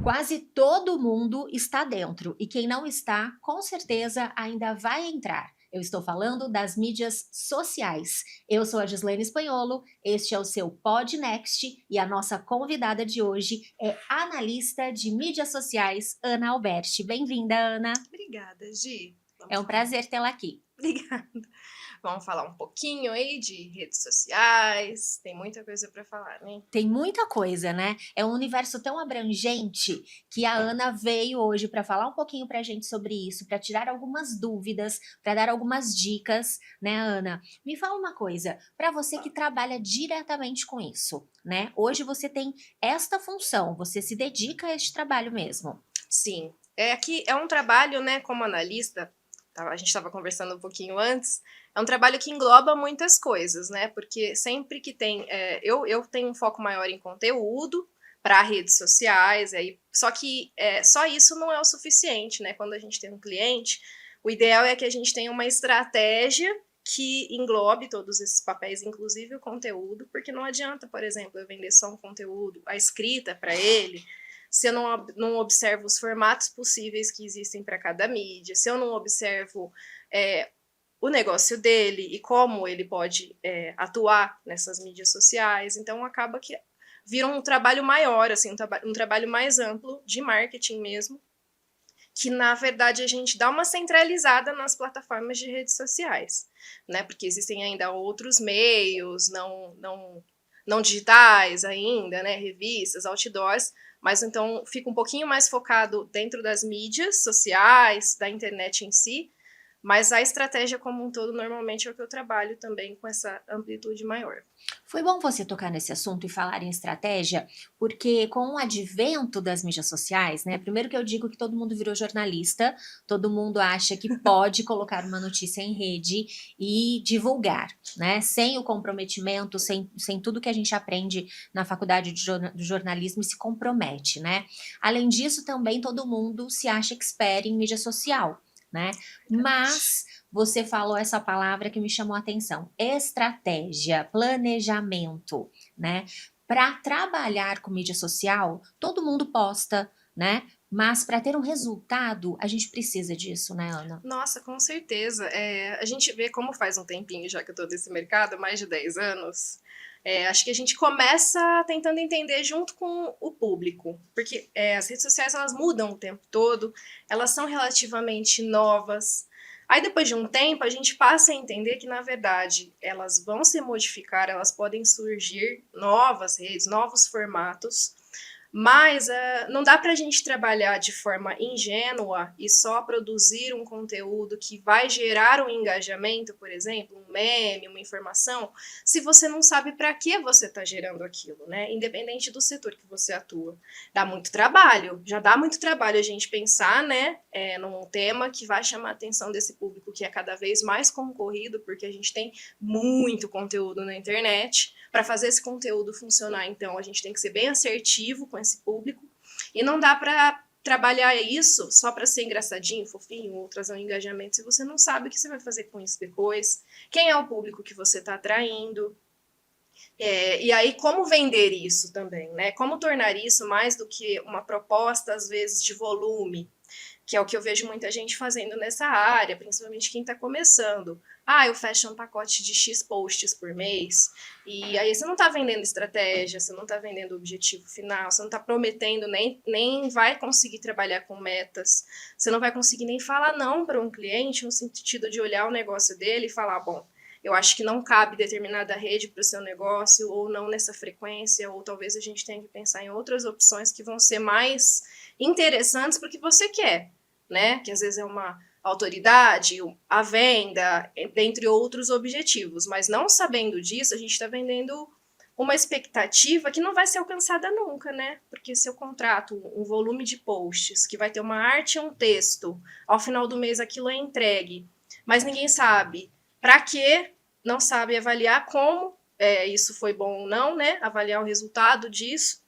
Quase todo mundo está dentro e quem não está, com certeza ainda vai entrar. Eu estou falando das mídias sociais. Eu sou a Gislene Espanholo, este é o seu Podnext e a nossa convidada de hoje é analista de mídias sociais, Ana Alberti. Bem-vinda, Ana. Obrigada, Gi. É Vamos um falar. prazer tê-la aqui. Obrigada. Vamos falar um pouquinho aí de redes sociais. Tem muita coisa para falar, né? Tem muita coisa, né? É um universo tão abrangente que a Ana veio hoje para falar um pouquinho para a gente sobre isso, para tirar algumas dúvidas, para dar algumas dicas, né, Ana? Me fala uma coisa, para você que trabalha diretamente com isso, né? Hoje você tem esta função, você se dedica a este trabalho mesmo. Sim. Aqui é um trabalho, né, como analista, a gente estava conversando um pouquinho antes, é um trabalho que engloba muitas coisas, né? Porque sempre que tem. Eu tenho um foco maior em conteúdo para redes sociais, só que só isso não é o suficiente, né? Quando a gente tem um cliente, o ideal é que a gente tenha uma estratégia que englobe todos esses papéis, inclusive o conteúdo, porque não adianta, por exemplo, eu vender só um conteúdo, a escrita para ele, se eu não observo os formatos possíveis que existem para cada mídia, se eu não observo o negócio dele e como ele pode atuar nessas mídias sociais, então acaba que vira um trabalho maior, assim, um trabalho mais amplo de marketing mesmo, que na verdade a gente dá uma centralizada nas plataformas de redes sociais, né? Porque existem ainda outros meios, não digitais ainda, né? Revistas, outdoors, mas então fica um pouquinho mais focado dentro das mídias sociais, da internet em si, mas a estratégia como um todo normalmente é o que eu trabalho também com essa amplitude maior. Foi bom você tocar nesse assunto e falar em estratégia, porque com o advento das mídias sociais, né? Primeiro que eu digo que todo mundo virou jornalista, todo mundo acha que pode colocar uma notícia em rede e divulgar, né? Sem o comprometimento, sem tudo que a gente aprende na faculdade do jornalismo e se compromete, né? Além disso, também todo mundo se acha expert em mídia social, né? Mas você falou essa palavra que me chamou a atenção: estratégia, planejamento, né? Para trabalhar com mídia social, todo mundo posta, né? Mas para ter um resultado, a gente precisa disso, né, Ana? Nossa, com certeza. A gente vê como faz um tempinho já que eu estou nesse mercado, mais de 10 anos. Acho que a gente começa tentando entender junto com o público, porque as redes sociais elas mudam o tempo todo, elas são relativamente novas. Aí depois de um tempo a gente passa a entender que na verdade elas vão se modificar, elas podem surgir novas redes, novos formatos, mas não dá para a gente trabalhar de forma ingênua e só produzir um conteúdo que vai gerar um engajamento, por exemplo, um meme, uma informação, se você não sabe para que você está gerando aquilo, né? Independente do setor que você atua. Dá muito trabalho, já dá muito trabalho a gente pensar, né, num tema que vai chamar a atenção desse público que é cada vez mais concorrido, porque a gente tem muito conteúdo na internet. Para fazer esse conteúdo funcionar, então, a gente tem que ser bem assertivo com esse público e não dá para trabalhar isso só para ser engraçadinho, fofinho ou trazer um engajamento se você não sabe o que você vai fazer com isso depois, quem é o público que você está atraindo. E aí, como vender isso também, né? Como tornar isso mais do que uma proposta, às vezes, de volume, que é o que eu vejo muita gente fazendo nessa área, principalmente quem está começando. Eu fecho um pacote de X posts por mês, e aí você não está vendendo estratégia, você não está vendendo objetivo final, você não está prometendo, nem vai conseguir trabalhar com metas, você não vai conseguir nem falar não para um cliente, no sentido de olhar o negócio dele e falar, bom, eu acho que não cabe determinada rede para o seu negócio, ou não nessa frequência, ou talvez a gente tenha que pensar em outras opções que vão ser mais interessantes para o que você quer, né? Que às vezes é uma autoridade, a venda, dentre outros objetivos. Mas não sabendo disso, a gente está vendendo uma expectativa que não vai ser alcançada nunca, né? Porque se eu contrato um volume de posts que vai ter uma arte e um texto, ao final do mês aquilo é entregue, mas ninguém sabe para quê, não sabe avaliar como isso foi bom ou não, né? Avaliar o resultado disso,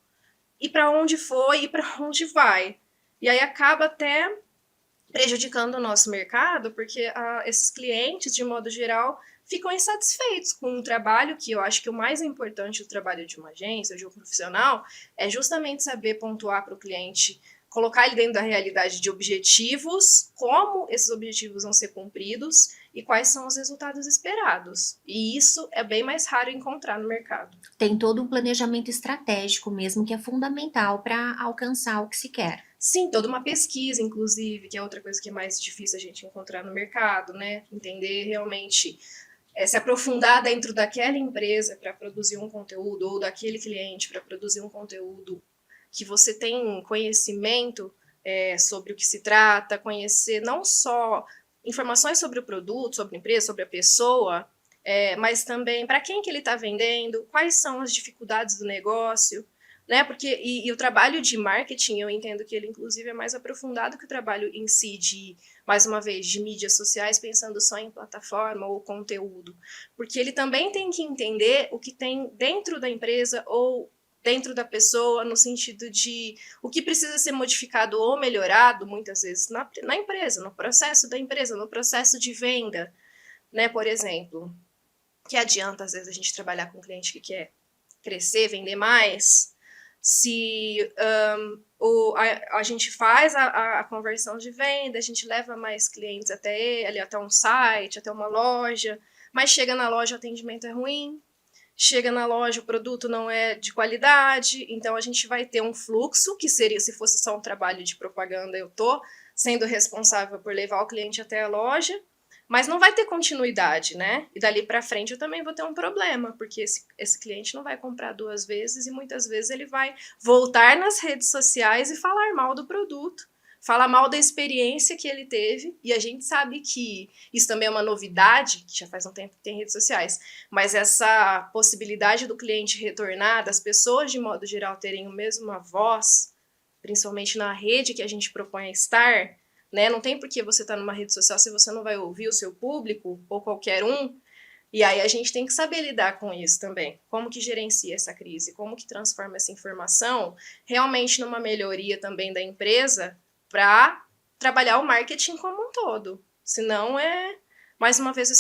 e para onde foi e para onde vai. E aí acaba até prejudicando o nosso mercado, porque esses clientes, de modo geral, ficam insatisfeitos com um trabalho que eu acho que o mais importante do trabalho de uma agência, de um profissional, é justamente saber pontuar para o cliente, colocar ele dentro da realidade de objetivos, como esses objetivos vão ser cumpridos e quais são os resultados esperados. E isso é bem mais raro encontrar no mercado. Tem todo um planejamento estratégico mesmo que é fundamental para alcançar o que se quer. Sim, toda uma pesquisa, inclusive, que é outra coisa que é mais difícil a gente encontrar no mercado, né? Entender realmente, se aprofundar dentro daquela empresa para produzir um conteúdo, ou daquele cliente para produzir um conteúdo que você tem conhecimento sobre o que se trata, conhecer não só informações sobre o produto, sobre a empresa, sobre a pessoa, mas também para quem que ele está vendendo, quais são as dificuldades do negócio, né? Porque e o trabalho de marketing, eu entendo que ele inclusive é mais aprofundado que o trabalho em si de, mais uma vez, de mídias sociais, pensando só em plataforma ou conteúdo, porque ele também tem que entender o que tem dentro da empresa ou dentro da pessoa, no sentido de o que precisa ser modificado ou melhorado, muitas vezes, na empresa, no processo da empresa, no processo de venda, né? Por exemplo, que adianta, às vezes, a gente trabalhar com um cliente que quer crescer, vender mais, se a gente faz a conversão de venda, a gente leva mais clientes até ele, até um site, até uma loja, mas chega na loja o atendimento é ruim, chega na loja o produto não é de qualidade, então a gente vai ter um fluxo, que seria, se fosse só um trabalho de propaganda, eu tô sendo responsável por levar o cliente até a loja, mas não vai ter continuidade, né? E dali para frente eu também vou ter um problema, porque esse cliente não vai comprar 2 vezes e muitas vezes ele vai voltar nas redes sociais e falar mal do produto, falar mal da experiência que ele teve, e a gente sabe que isso também é uma novidade, que já faz um tempo que tem redes sociais, mas essa possibilidade do cliente retornar, das pessoas de modo geral terem a mesma voz, principalmente na rede que a gente propõe a estar, né? Não tem por que você estar numa rede social se você não vai ouvir o seu público ou qualquer um. E aí a gente tem que saber lidar com isso também. Como que gerencia essa crise? Como que transforma essa informação realmente numa melhoria também da empresa para trabalhar o marketing como um todo? Senão mais uma vez,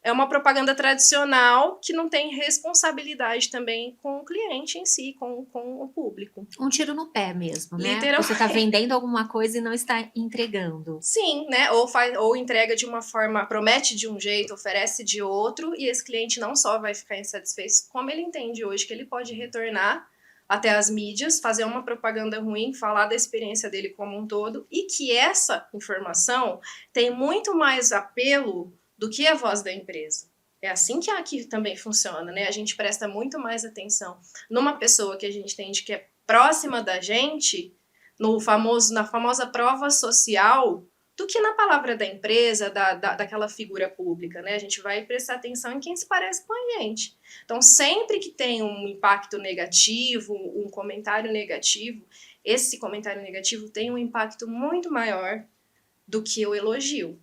é uma propaganda tradicional que não tem responsabilidade também com o cliente em si, com o público. Um tiro no pé mesmo, né? Você está Literalmente. vendendo alguma coisa e não está entregando. Sim, né? Ou entrega de uma forma, promete de um jeito, oferece de outro, e esse cliente não só vai ficar insatisfeito, como ele entende hoje que ele pode retornar até as mídias, fazer uma propaganda ruim, falar da experiência dele como um todo, e que essa informação tem muito mais apelo do que a voz da empresa. É assim que aqui também funciona, né? A gente presta muito mais atenção numa pessoa que a gente entende que é próxima da gente, na famosa prova social, do que na palavra da empresa, daquela figura pública, né? A gente vai prestar atenção em quem se parece com a gente. Então, sempre que tem um impacto negativo, um comentário negativo, esse comentário negativo tem um impacto muito maior do que o elogio.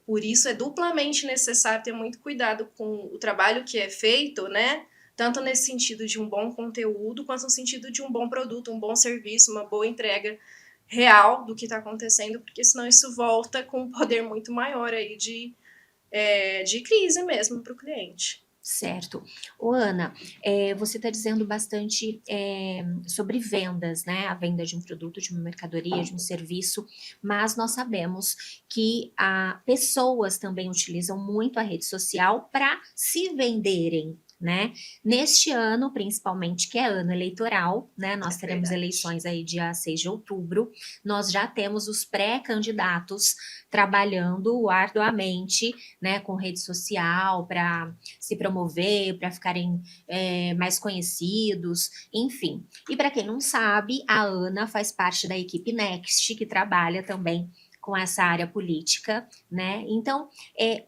Por isso é duplamente necessário ter muito cuidado com o trabalho que é feito, né? Tanto nesse sentido de um bom conteúdo, quanto no sentido de um bom produto, um bom serviço, uma boa entrega real do que está acontecendo, porque senão isso volta com um poder muito maior aí de crise mesmo para o cliente. Certo. Ô, Ana, você está dizendo bastante sobre vendas, né? A venda de um produto, de uma mercadoria, de um serviço, mas nós sabemos que pessoas também utilizam muito a rede social para se venderem, né? Neste ano, principalmente, que é ano eleitoral, né? Nós teremos Verdade. eleições aí dia 6 de outubro, nós já temos os pré-candidatos trabalhando arduamente, né, com rede social para se promover, para ficarem mais conhecidos, enfim. E para quem não sabe, a Ana faz parte da equipe Next, que trabalha também com essa área política, né? Então,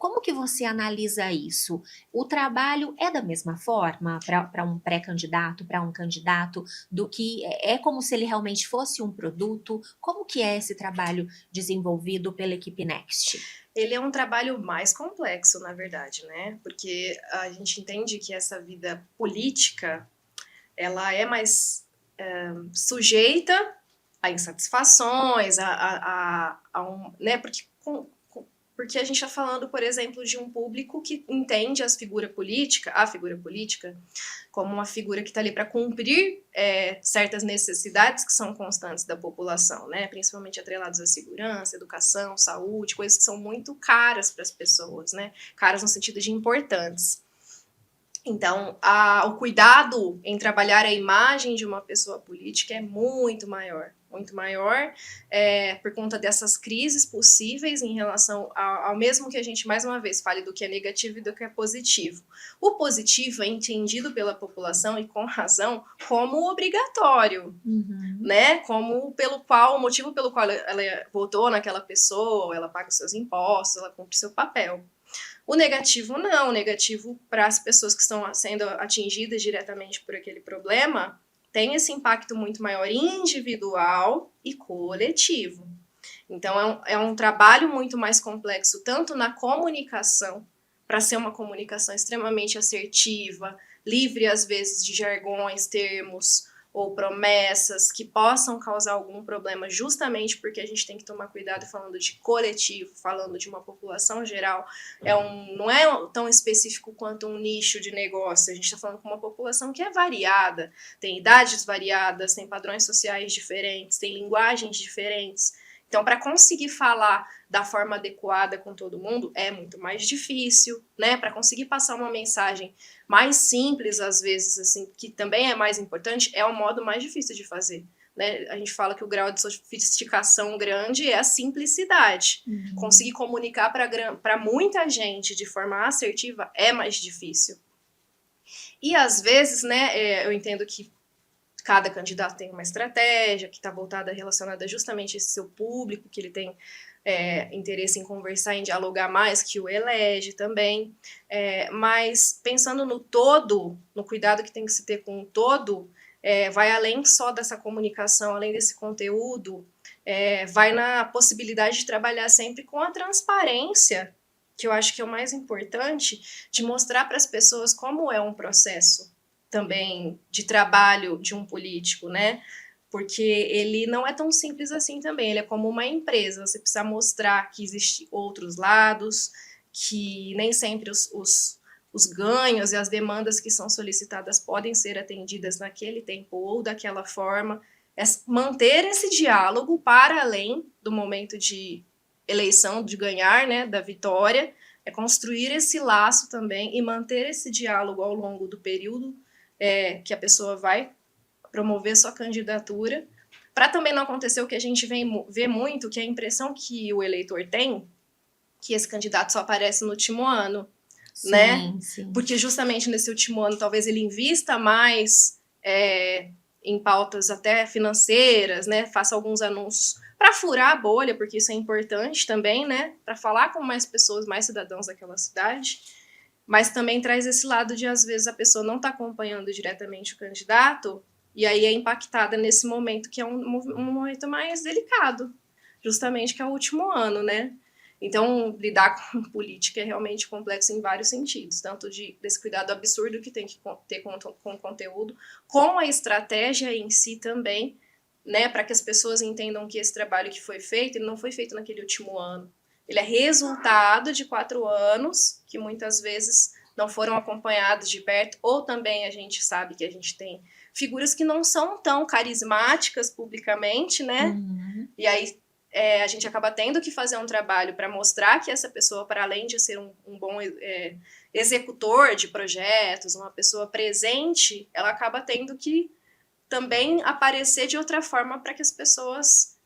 como que você analisa isso? O trabalho é da mesma forma para um pré-candidato, para um candidato, do que é como se ele realmente fosse um produto? Como que é esse trabalho desenvolvido pela equipe Next? Ele é um trabalho mais complexo, na verdade, né? Porque a gente entende que essa vida política, ela é mais sujeita a insatisfações, né? Porque porque a gente está falando, por exemplo, de um público que entende a figura política, como uma figura que está ali para cumprir certas necessidades que são constantes da população, né? Principalmente atreladas à segurança, educação, saúde, coisas que são muito caras para as pessoas, né? Caras no sentido de importantes. Então, o cuidado em trabalhar a imagem de uma pessoa política é muito maior por conta dessas crises possíveis em relação ao mesmo que a gente, mais uma vez, fale do que é negativo e do que é positivo. O positivo é entendido pela população, e com razão, como obrigatório, né? Como o motivo pelo qual ela votou naquela pessoa, ela paga os seus impostos, ela cumpre seu papel. O negativo não, o negativo para as pessoas que estão sendo atingidas diretamente por aquele problema tem esse impacto muito maior individual e coletivo. Então é um trabalho muito mais complexo, tanto na comunicação, para ser uma comunicação extremamente assertiva, livre às vezes de jargões, termos ou promessas que possam causar algum problema, justamente porque a gente tem que tomar cuidado falando de coletivo, falando de uma população geral, não é tão específico quanto um nicho de negócio, a gente está falando com uma população que é variada, tem idades variadas, tem padrões sociais diferentes, tem linguagens diferentes. Então, para conseguir falar da forma adequada com todo mundo é muito mais difícil, né? Para conseguir passar uma mensagem mais simples, às vezes, assim, que também é mais importante, é o modo mais difícil de fazer, né? A gente fala que o grau de sofisticação grande é a simplicidade. Conseguir comunicar para muita gente de forma assertiva é mais difícil. E, às vezes, né, eu entendo que cada candidato tem uma estratégia que está voltada, relacionada justamente a esse seu público, que ele tem interesse em conversar, em dialogar mais, que o elege também. Mas pensando no todo, no cuidado que tem que se ter com o todo, vai além só dessa comunicação, além desse conteúdo, vai na possibilidade de trabalhar sempre com a transparência, que eu acho que é o mais importante, de mostrar para as pessoas como é um processo também de trabalho de um político, né? Porque ele não é tão simples assim também, ele é como uma empresa, você precisa mostrar que existem outros lados, que nem sempre os ganhos e as demandas que são solicitadas podem ser atendidas naquele tempo ou daquela forma, manter esse diálogo para além do momento de eleição, de ganhar, né, da vitória, é construir esse laço também e manter esse diálogo ao longo do período que a pessoa vai promover sua candidatura, para também não acontecer o que a gente vê muito, que é a impressão que o eleitor tem, que esse candidato só aparece no último ano, sim, né? Sim. Porque justamente nesse último ano, talvez ele invista mais em pautas até financeiras, né? Faça alguns anúncios para furar a bolha, porque isso é importante também, né? Para falar com mais pessoas, mais cidadãos daquela cidade. Mas também traz esse lado de, às vezes, a pessoa não está acompanhando diretamente o candidato e aí é impactada nesse momento, que é um momento mais delicado, justamente que é o último ano, né? Então, lidar com política é realmente complexo em vários sentidos, tanto desse cuidado absurdo que tem que ter com o conteúdo, com a estratégia em si também, né, para que as pessoas entendam que esse trabalho que foi feito, ele não foi feito naquele último ano. Ele é resultado de 4 anos, que muitas vezes não foram acompanhados de perto, ou também a gente sabe que a gente tem figuras que não são tão carismáticas publicamente, né? E aí a gente acaba tendo que fazer um trabalho para mostrar que essa pessoa, para além de ser um bom executor de projetos, uma pessoa presente, ela acaba tendo que também aparecer de outra forma para que as pessoas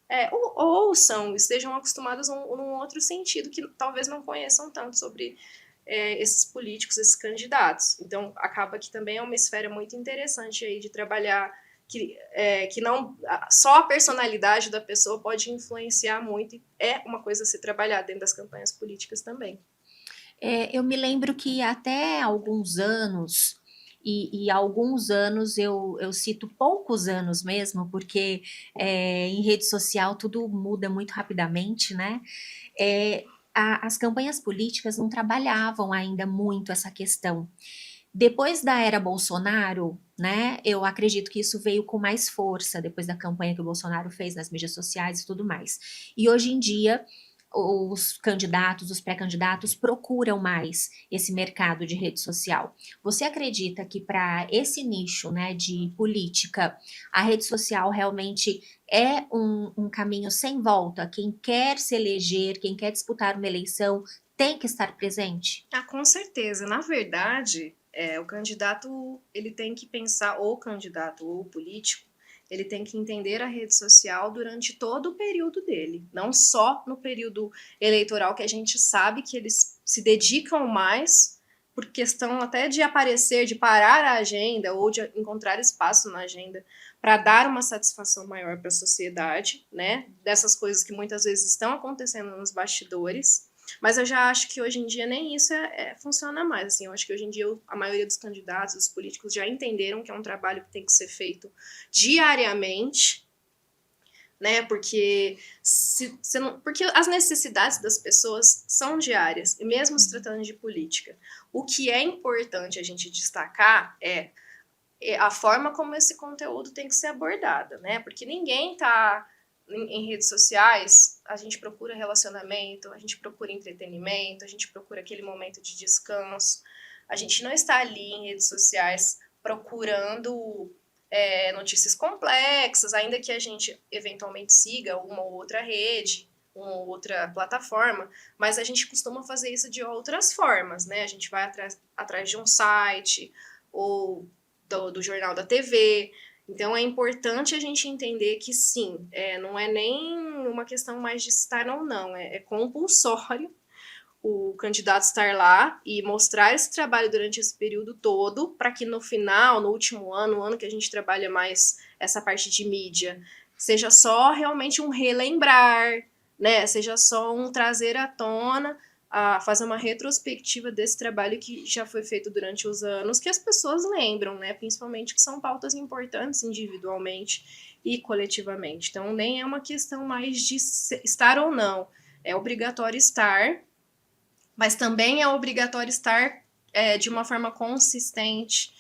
ouçam, estejam acostumadas num outro sentido, que talvez não conheçam tanto sobre esses políticos, esses candidatos. Então, acaba que também é uma esfera muito interessante aí de trabalhar, que não só a personalidade da pessoa pode influenciar muito, e é uma coisa a se trabalhar dentro das campanhas políticas também. Eu me lembro que até alguns anos, e alguns anos eu cito poucos anos mesmo, porque em rede social tudo muda muito rapidamente, né? As campanhas políticas não trabalhavam ainda muito essa questão. Depois da era Bolsonaro, né, eu acredito que isso veio com mais força, depois da campanha que o Bolsonaro fez nas mídias sociais e tudo mais. E hoje em dia, os candidatos, os pré-candidatos procuram mais esse mercado de rede social. Você acredita que para esse nicho, né, de política, a rede social realmente é um caminho sem volta? Quem quer se eleger, quem quer disputar uma eleição, tem que estar presente? Ah, com certeza. Na verdade, o candidato, ele tem que pensar, ou candidato ou político, ele tem que entender a rede social durante todo o período dele, não só no período eleitoral, que a gente sabe que eles se dedicam mais por questão até de aparecer, de parar a agenda ou de encontrar espaço na agenda para dar uma satisfação maior para a sociedade, né? Dessas coisas que muitas vezes estão acontecendo nos bastidores. Mas eu já acho que hoje em dia nem isso funciona mais. Assim, eu acho que hoje em dia a maioria dos candidatos, dos políticos, já entenderam que é um trabalho que tem que ser feito diariamente, né? Porque, porque as necessidades das pessoas são diárias, e mesmo se tratando de política. O que é importante a gente destacar é a forma como esse conteúdo tem que ser abordado, né? Porque ninguém está em redes sociais, a gente procura relacionamento, a gente procura entretenimento, a gente procura aquele momento de descanso. A gente não está ali em redes sociais procurando notícias complexas, ainda que a gente eventualmente siga uma ou outra rede, uma ou outra plataforma, mas a gente costuma fazer isso de outras formas, né? A gente vai atrás de um site ou do jornal da TV. Então é importante a gente entender que sim, não é nem uma questão mais de estar ou não, é compulsório o candidato estar lá e mostrar esse trabalho durante esse período todo, para que no final, no último ano, o ano que a gente trabalha mais essa parte de mídia, seja só realmente um relembrar, né? Seja só um trazer à tona, a fazer uma retrospectiva desse trabalho que já foi feito durante os anos, que as pessoas lembram, né? Principalmente que são pautas importantes individualmente e coletivamente. Então, nem é uma questão mais de estar ou não. É obrigatório estar, mas também é obrigatório estar de uma forma consistente,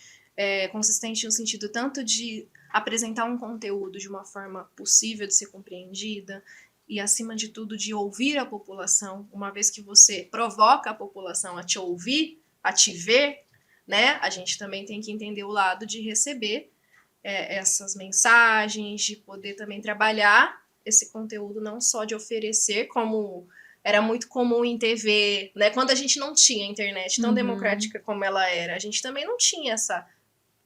consistente no sentido tanto de apresentar um conteúdo de uma forma possível de ser compreendida e, acima de tudo, de ouvir a população. Uma vez que você provoca a população a te ouvir, a te ver, né, a gente também tem que entender o lado de receber essas mensagens, de poder também trabalhar esse conteúdo, não só de oferecer, como era muito comum em TV, né? Quando a gente não tinha internet tão democrática como ela era, a gente também não tinha essa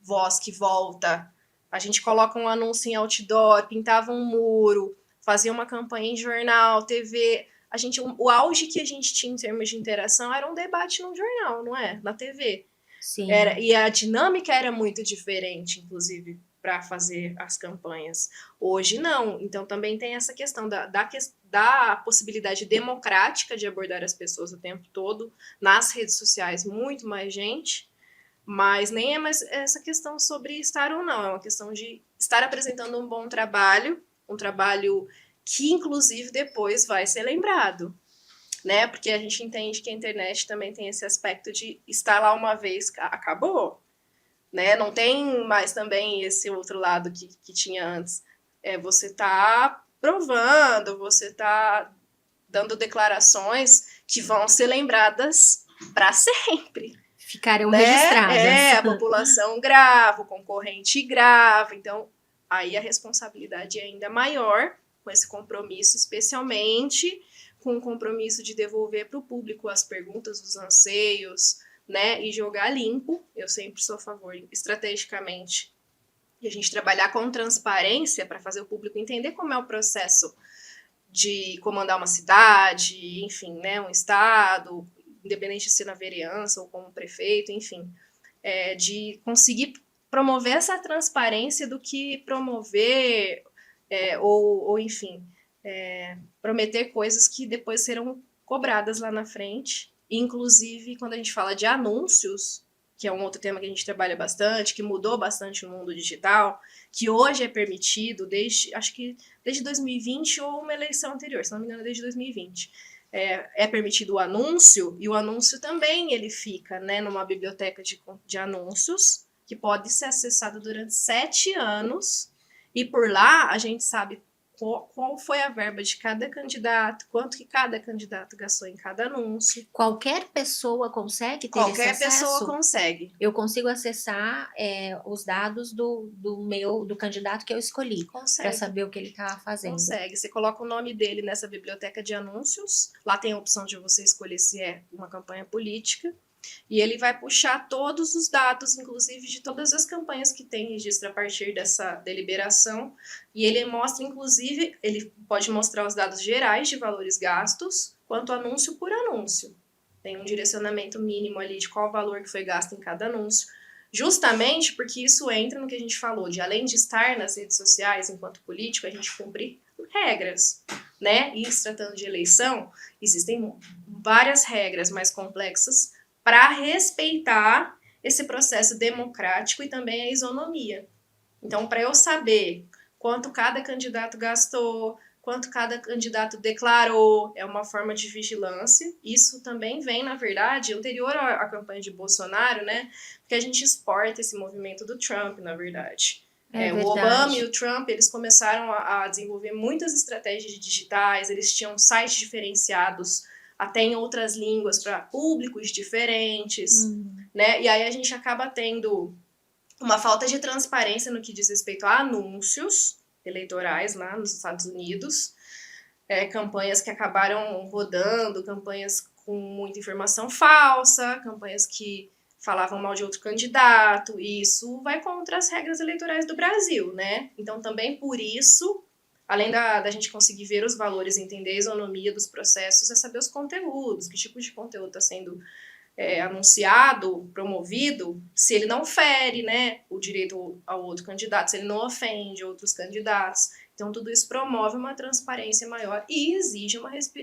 voz que volta. A gente coloca um anúncio em outdoor, pintava um muro, fazia uma campanha em jornal, TV. O auge que a gente tinha em termos de interação era um debate no jornal, não é? Na TV. Sim. E a dinâmica era muito diferente, inclusive, para fazer as campanhas. Hoje não. Então também tem essa questão da possibilidade democrática de abordar as pessoas o tempo todo, nas redes sociais, muito mais gente, mas nem é mais essa questão sobre estar ou não, é uma questão de estar apresentando um bom trabalho, um trabalho que, inclusive, depois vai ser lembrado, né? Porque a gente entende que a internet também tem esse aspecto de estar lá uma vez, acabou, né? Não tem mais também esse outro lado que tinha antes. Você tá provando, você tá dando declarações que vão ser lembradas para sempre. Ficaram Né? registradas. A população grava, o concorrente grava, então aí a responsabilidade é ainda maior com esse compromisso, especialmente com o compromisso de devolver para o público as perguntas, os anseios, né? E jogar limpo. Eu sempre sou a favor, estrategicamente, de a gente trabalhar com transparência para fazer o público entender como é o processo de comandar uma cidade, enfim, né? Um estado, independente de ser na vereança ou como prefeito, enfim, de conseguir promover essa transparência do que promover ou enfim, prometer coisas que depois serão cobradas lá na frente. Inclusive, quando a gente fala de anúncios, que é um outro tema que a gente trabalha bastante, que mudou bastante no mundo digital, que hoje é permitido acho que desde 2020 ou uma eleição anterior, se não me engano, desde 2020. É permitido o anúncio, e o anúncio também ele fica, né, numa biblioteca de anúncios, que pode ser acessado durante 7 anos, e por lá a gente sabe qual foi a verba de cada candidato, quanto que cada candidato gastou em cada anúncio. Qualquer pessoa consegue ter esse Qualquer pessoa acesso? consegue. Eu consigo acessar os dados do candidato que eu escolhi para Consegue. saber o que ele está fazendo. Consegue. Você coloca o nome dele nessa biblioteca de anúncios. Lá tem a opção de você escolher se é uma campanha política. E ele vai puxar todos os dados, inclusive de todas as campanhas que tem registro a partir dessa deliberação. E ele mostra, inclusive, ele pode mostrar os dados gerais de valores gastos, quanto anúncio por anúncio. Tem um direcionamento mínimo ali de qual valor que foi gasto em cada anúncio. Justamente porque isso entra no que a gente falou, de além de estar nas redes sociais enquanto político, a gente cumpre regras, né? E se tratando de eleição, existem várias regras mais complexas para respeitar esse processo democrático e também a isonomia. Então, para eu saber quanto cada candidato gastou, quanto cada candidato declarou, é uma forma de vigilância. Isso também vem, na verdade, anterior à campanha de Bolsonaro, né? Porque a gente exporta esse movimento do Trump, na verdade. O Obama e o Trump, eles começaram a desenvolver muitas estratégias digitais, eles tinham sites diferenciados, até em outras línguas, para públicos diferentes, né? E aí a gente acaba tendo uma falta de transparência no que diz respeito a anúncios eleitorais lá nos Estados Unidos, campanhas que acabaram rodando, campanhas com muita informação falsa, campanhas que falavam mal de outro candidato, e isso vai contra as regras eleitorais do Brasil, né? Então, também por isso, além da gente conseguir ver os valores, entender a isonomia dos processos, é saber os conteúdos, que tipo de conteúdo está sendo anunciado, promovido, se ele não fere, né, o direito ao outro candidato, se ele não ofende outros candidatos. Então, tudo isso promove uma transparência maior e exige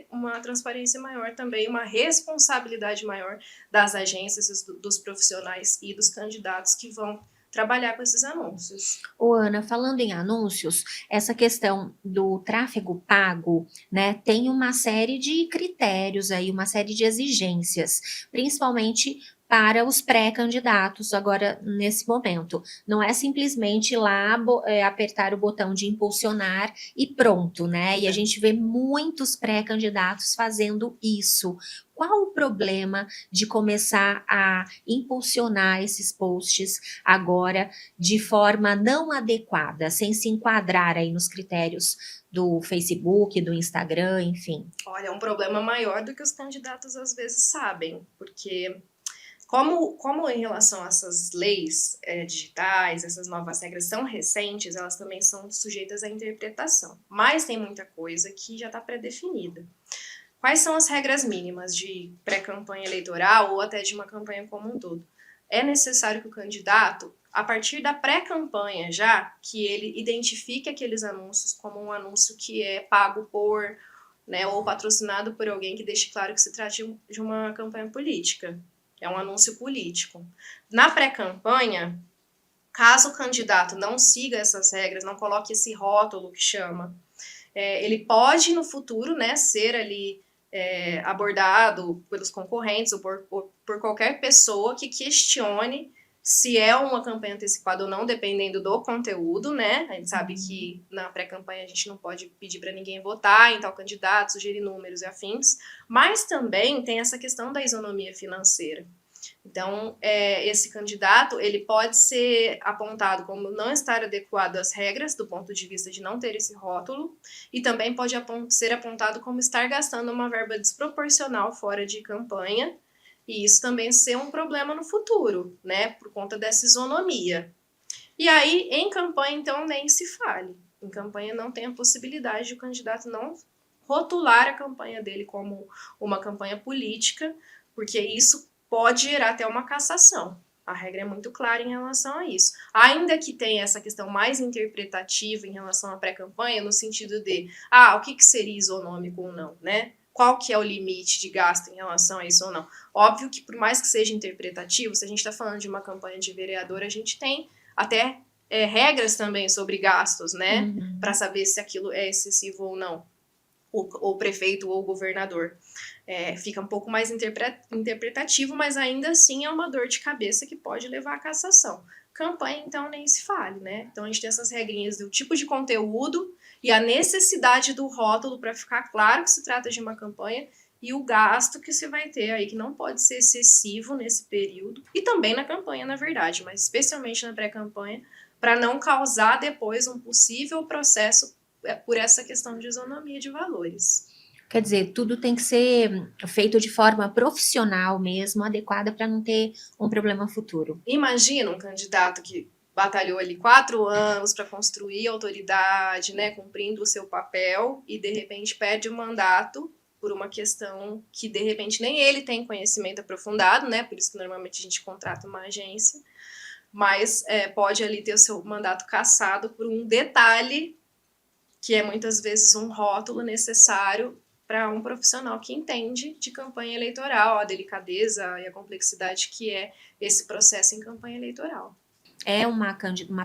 uma transparência maior também, uma responsabilidade maior das agências, dos profissionais e dos candidatos que vão trabalhar com esses anúncios. Ô, Ana, falando em anúncios, essa questão do tráfego pago, né, tem uma série de critérios aí, uma série de exigências, principalmente para os pré-candidatos agora nesse momento. Não é simplesmente ir lá apertar o botão de impulsionar e pronto, né? E a gente vê muitos pré-candidatos fazendo isso. Qual o problema de começar a impulsionar esses posts agora de forma não adequada, sem se enquadrar aí nos critérios do Facebook, do Instagram, enfim? Olha, é um problema maior do que os candidatos às vezes sabem, porque como em relação a essas leis digitais, essas novas regras são recentes, elas também são sujeitas à interpretação. Mas tem muita coisa que já está pré-definida. Quais são as regras mínimas de pré-campanha eleitoral ou até de uma campanha como um todo? É necessário que o candidato, a partir da pré-campanha já, que ele identifique aqueles anúncios como um anúncio que é pago por, né, ou patrocinado por alguém, que deixe claro que se trata de uma campanha política. É um anúncio político. Na pré-campanha, caso o candidato não siga essas regras, não coloque esse rótulo que chama, ele pode no futuro, né, ser ali abordado pelos concorrentes ou por qualquer pessoa que questione se é uma campanha antecipada ou não, dependendo do conteúdo, né? A gente sabe que na pré-campanha a gente não pode pedir para ninguém votar em tal candidato, sugerir números e afins, mas também tem essa questão da isonomia financeira. Então, esse candidato, ele pode ser apontado como não estar adequado às regras, do ponto de vista de não ter esse rótulo, e também pode ser apontado como estar gastando uma verba desproporcional fora de campanha, e isso também ser um problema no futuro, né, por conta dessa isonomia. E aí, em campanha, então, nem se fale. Em campanha não tem a possibilidade de o candidato não rotular a campanha dele como uma campanha política, porque isso pode gerar até uma cassação. A regra é muito clara em relação a isso. Ainda que tenha essa questão mais interpretativa em relação à pré-campanha, no sentido de, o que seria isonômico ou não, né? Qual que é o limite de gasto em relação a isso ou não? Óbvio que, por mais que seja interpretativo, se a gente está falando de uma campanha de vereador, a gente tem até regras também sobre gastos, né? Para saber se aquilo é excessivo ou não. ou prefeito ou governador. Fica um pouco mais interpretativo, mas ainda assim é uma dor de cabeça que pode levar à cassação. Campanha, então, nem se fale, né? Então, a gente tem essas regrinhas do tipo de conteúdo e a necessidade do rótulo para ficar claro que se trata de uma campanha e o gasto que se vai ter aí, que não pode ser excessivo nesse período, e também na campanha, na verdade, mas especialmente na pré-campanha, para não causar depois um possível processo por essa questão de isonomia de valores. Quer dizer, tudo tem que ser feito de forma profissional mesmo, adequada para não ter um problema futuro. Imagina um candidato que batalhou ali 4 anos para construir autoridade, né, cumprindo o seu papel, e de repente perde o mandato por uma questão que de repente nem ele tem conhecimento aprofundado, né, por isso que normalmente a gente contrata uma agência, mas pode ali ter o seu mandato cassado por um detalhe que é muitas vezes um rótulo necessário para um profissional que entende de campanha eleitoral, a delicadeza e a complexidade que é esse processo em campanha eleitoral. É uma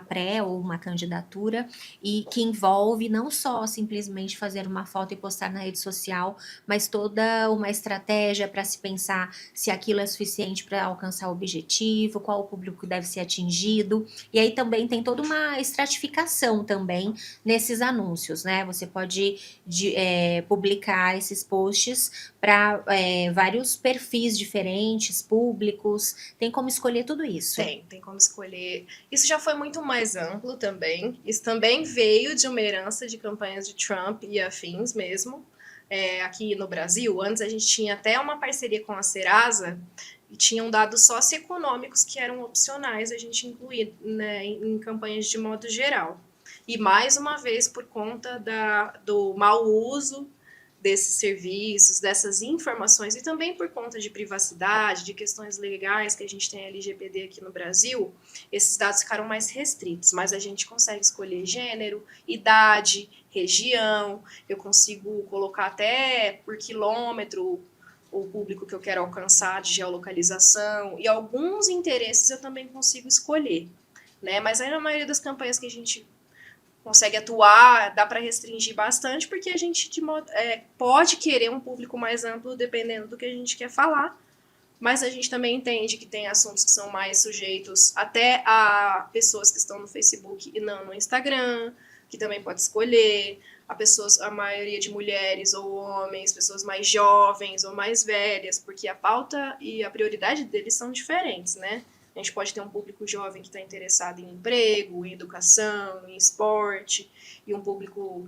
pré ou uma candidatura e que envolve não só simplesmente fazer uma foto e postar na rede social, mas toda uma estratégia para se pensar se aquilo é suficiente para alcançar o objetivo, qual o público deve ser atingido. E aí também tem toda uma estratificação também nesses anúncios, né? Você pode publicar esses posts para vários perfis diferentes, públicos. Tem como escolher tudo isso? Tem como escolher. Isso já foi muito mais amplo também. Isso também veio de uma herança de campanhas de Trump e afins mesmo. Aqui no Brasil, antes a gente tinha até uma parceria com a Serasa e tinham dados socioeconômicos que eram opcionais a gente incluir, né, em campanhas de modo geral. E mais uma vez, por conta do mau uso desses serviços, dessas informações, e também por conta de privacidade, de questões legais que a gente tem a LGPD aqui no Brasil, esses dados ficaram mais restritos, mas a gente consegue escolher gênero, idade, região, eu consigo colocar até por quilômetro o público que eu quero alcançar de geolocalização, e alguns interesses eu também consigo escolher, né? Mas aí na maioria das campanhas que a gente consegue atuar, dá para restringir bastante, porque a gente pode querer um público mais amplo dependendo do que a gente quer falar, mas a gente também entende que tem assuntos que são mais sujeitos até a pessoas que estão no Facebook e não no Instagram, que também pode escolher, a maioria de mulheres ou homens, pessoas mais jovens ou mais velhas, porque a pauta e a prioridade deles são diferentes, né? A gente pode ter um público jovem que está interessado em emprego, em educação, em esporte, e um público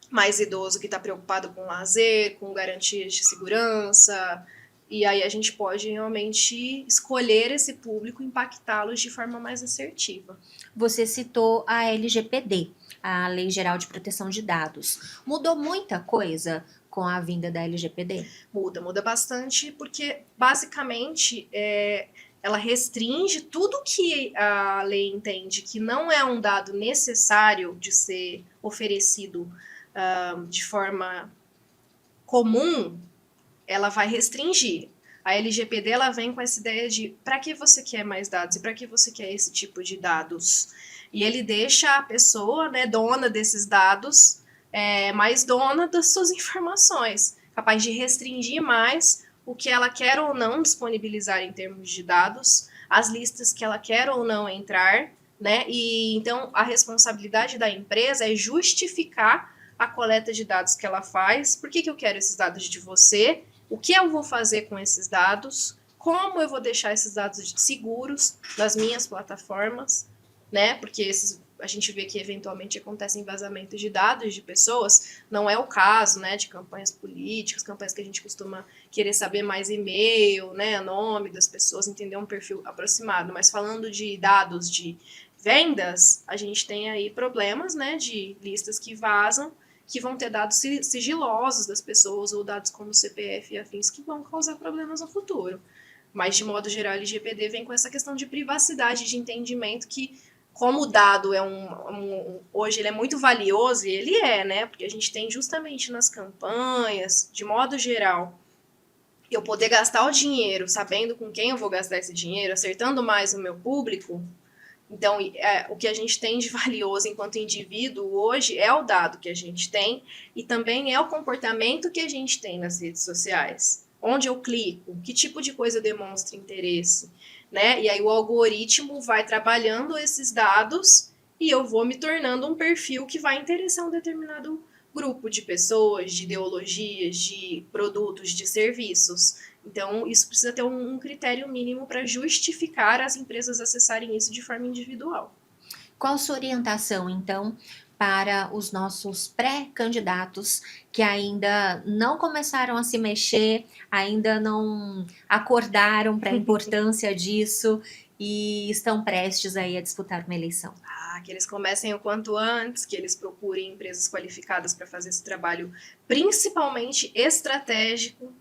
mais idoso que está preocupado com lazer, com garantias de segurança. E aí a gente pode realmente escolher esse público e impactá-los de forma mais assertiva. Você citou a LGPD, a Lei Geral de Proteção de Dados. Mudou muita coisa com a vinda da LGPD? Muda bastante, porque basicamente ela restringe tudo que a lei entende que não é um dado necessário de ser oferecido de forma comum, ela vai restringir. A LGPD ela vem com essa ideia de para que você quer mais dados e para que você quer esse tipo de dados. E ele deixa a pessoa, né, dona desses dados, mais dona das suas informações, capaz de restringir mais o que ela quer ou não disponibilizar em termos de dados, as listas que ela quer ou não entrar, né? E então a responsabilidade da empresa é justificar a coleta de dados que ela faz. Por que eu quero esses dados de você? O que eu vou fazer com esses dados? Como eu vou deixar esses dados seguros nas minhas plataformas, né? Porque a gente vê que eventualmente acontecem vazamentos de dados de pessoas, não é o caso, né, de campanhas políticas, campanhas que a gente costuma querer saber mais e-mail, né, nome das pessoas, entender um perfil aproximado, mas falando de dados de vendas, a gente tem aí problemas, né, de listas que vazam, que vão ter dados sigilosos das pessoas ou dados como CPF e afins que vão causar problemas no futuro. Mas, de modo geral, a LGPD vem com essa questão de privacidade, de entendimento que como o dado hoje ele é muito valioso, e ele né? Porque a gente tem justamente nas campanhas, de modo geral, eu poder gastar o dinheiro sabendo com quem eu vou gastar esse dinheiro, acertando mais o meu público, Então, o que a gente tem de valioso enquanto indivíduo hoje é o dado que a gente tem e também é o comportamento que a gente tem nas redes sociais. Onde eu clico, que tipo de coisa demonstra interesse, né? E aí o algoritmo vai trabalhando esses dados e eu vou me tornando um perfil que vai interessar um determinado grupo de pessoas, de ideologias, de produtos, de serviços. Então, isso precisa ter um critério mínimo para justificar as empresas acessarem isso de forma individual. Qual sua orientação, então, para os nossos pré-candidatos que ainda não começaram a se mexer, ainda não acordaram para a importância disso e estão prestes aí a disputar uma eleição? Que eles comecem o quanto antes, que eles procurem empresas qualificadas para fazer esse trabalho, principalmente estratégico,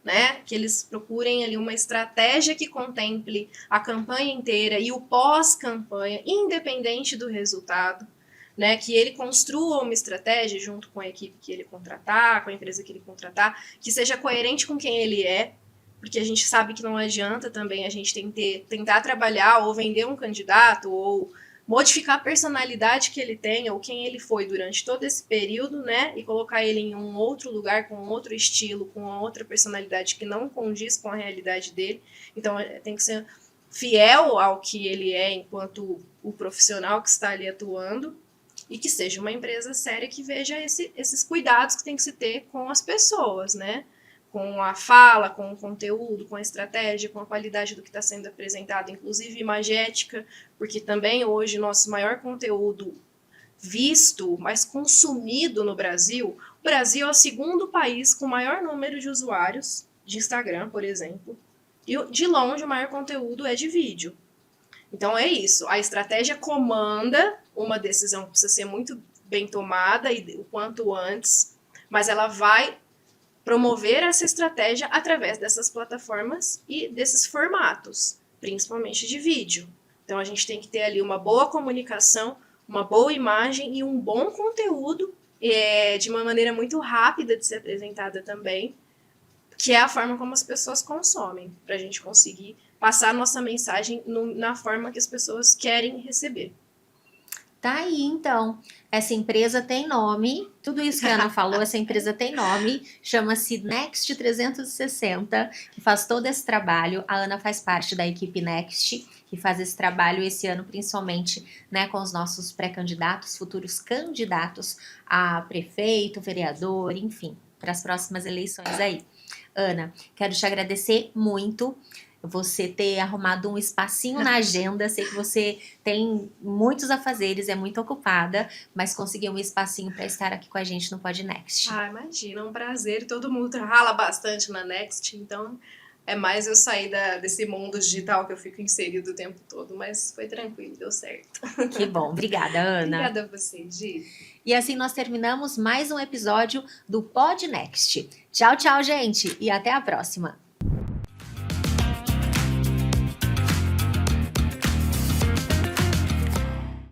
né? Que eles procurem ali uma estratégia que contemple a campanha inteira e o pós-campanha, independente do resultado, né? Que ele construa uma estratégia junto com a equipe que ele contratar, com a empresa que ele contratar, que seja coerente com quem ele é, porque a gente sabe que não adianta também a gente tentar trabalhar ou vender um candidato ou modificar a personalidade que ele tem ou quem ele foi durante todo esse período, né? E colocar ele em um outro lugar, com outro estilo, com outra personalidade que não condiz com a realidade dele. Então, tem que ser fiel ao que ele é enquanto o profissional que está ali atuando e que seja uma empresa séria que veja esses cuidados que tem que se ter com as pessoas, né? Com a fala, com o conteúdo, com a estratégia, com a qualidade do que está sendo apresentado, inclusive imagética, porque também hoje nosso maior conteúdo visto, mais consumido no Brasil, o Brasil é o segundo país com maior número de usuários de Instagram, por exemplo, e de longe o maior conteúdo é de vídeo. Então é isso, a estratégia comanda uma decisão que precisa ser muito bem tomada e o quanto antes, mas ela vai promover essa estratégia através dessas plataformas e desses formatos, principalmente de vídeo. Então a gente tem que ter ali uma boa comunicação, uma boa imagem e um bom conteúdo, de uma maneira muito rápida de ser apresentada também, que é a forma como as pessoas consomem, para a gente conseguir passar a nossa mensagem na forma que as pessoas querem receber. Tá aí, então. Essa empresa tem nome, tudo isso que a Ana falou, essa empresa tem nome, chama-se Next 360, que faz todo esse trabalho. A Ana faz parte da equipe Next, que faz esse trabalho esse ano, principalmente, né, com os nossos pré-candidatos, futuros candidatos a prefeito, vereador, enfim, para as próximas eleições aí. Ana, quero te agradecer muito você ter arrumado um espacinho na agenda. Sei que você tem muitos afazeres, é muito ocupada, mas conseguiu um espacinho para estar aqui com a gente no Podnext. Imagina, é um prazer. Todo mundo rala bastante na Next, então é mais eu sair desse mundo digital que eu fico inserido o tempo todo, mas foi tranquilo, deu certo. Que bom, obrigada, Ana. Obrigada a você, Gi. E assim nós terminamos mais um episódio do Podnext. Tchau, tchau, gente, e até a próxima.